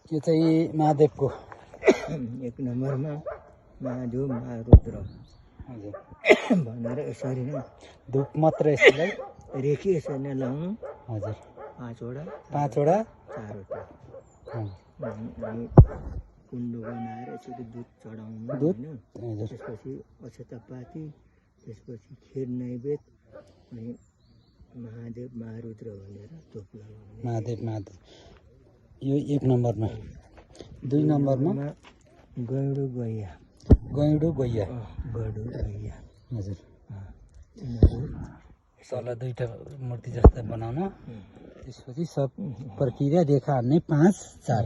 यो चाहिँ महादेवको एक नम्बरमा महादेव महारुद्र हजुर भनेर यसरी नै धुप मात्र यसलाई रेखी यसरी नै लाउनु। हजुर पाँचवटा 5वटा चारवटा अँ, अनि कुण्डो बनाएर यसरी दुध चढाउनु दुध होइन। हजुर त्यसपछि अक्षतापाती, त्यसपछि खिर नैवेद्य, अनि महादेव महारुद्र भनेर धुप लगाउने। महादेव यो 1 नम्बरमा। 2 नम्बरमा गैडो गैया गैँडो गैया गैडो गैया हजुर यिनीहरू तल 2टा मूर्ति जस्ता बनाउन। त्यसपछि सब प्रक्रिया रेखा हान्ने 5 4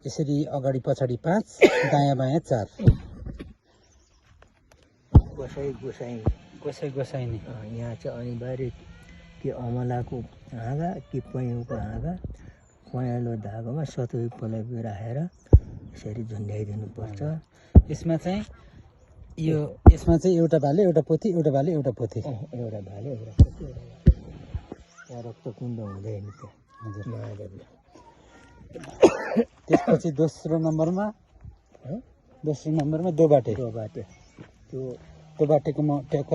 यसरी अगाडि पछाडि 5 दायाँ बायाँ 4 गोसाई गोसाई गोसाइनी यहाँ चाहिँ अनिवार्य कि अमलाको हाँगा कि पहेँलोको हाँगा पहेँलो धागोमा सतुई पलेपी राखेर यसरी झुन्ड्याइदिनुपर्छ। यसमा चाहिँ एउटा भाले एउटा पोथी एउटा भाले एउटा पोथी एउटा भाले एउटा पोथी एउटा भाले। त्यहाँ रक्तकुण्ड हुँदैन त्यहाँ हजुर महादेवले। त्यसपछि दोस्रो नम्बरमा दोबाटे बाटे त्यो दोबाटेको म ट्याक्क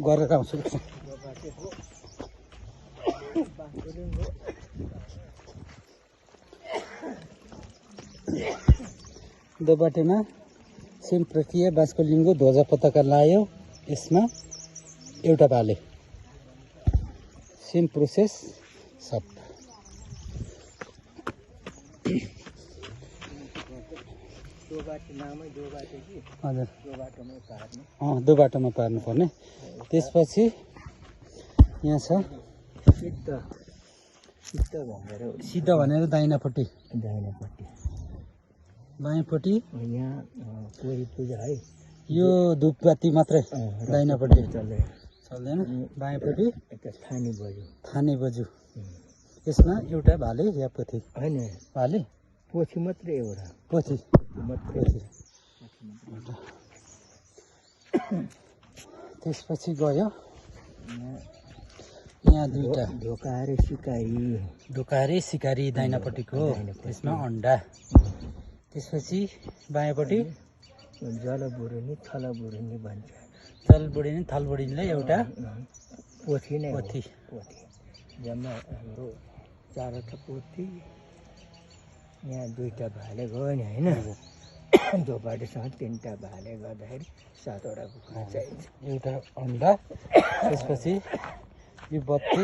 गरेर आउँछु। बाटेको दोबाटेमा सेम प्रक्रिया बाँसको लिङ्गो ध्वजा पताका लायो। यसमा एउटा भाले सेम प्रोसेस सब। नामै दोबाटे कि हजुर दोबाटोमै पार्ने। दोबाटोमा पार्नुपर्ने। त्यसपछि यहाँ छ सिद्ध भनेर सिद्ध भनेर दाहिनापट्टि दाहिनेपट्टि। बायाँपट्टि यहाँ कोही पूजा है यो धुपबत्ती मात्रै दाहिनापट्टि चल्दैन। बायाँपट्टि यता थानी बज्यो थाने बजु। यसमा एउटा भाले या पोथी होइन भाले पोथी मात्रै एउटा पोथी मात्रै। त्यसपछि गयो यहाँ 2टा ढोकाएर सिकाइ ढोकारे सिकारी दाहिनापट्टिको त्यसमा अन्डा। त्यसपछि बायाँपट्टि जलबुरुनी थलबुरुनी भन्छ। चलबुढी थलबुढीलाई एउटा पोथी नै पोथी पोथी जम्मा हाम्रो 4वटा पोथी। यहाँ 2टा भाले गयो नि होइन। दोबाटेसँग 3टा भाले गर्दाखेरि 7वटा चाहिन्छ। एउटा अन्डा। त्यसपछि यो बत्ती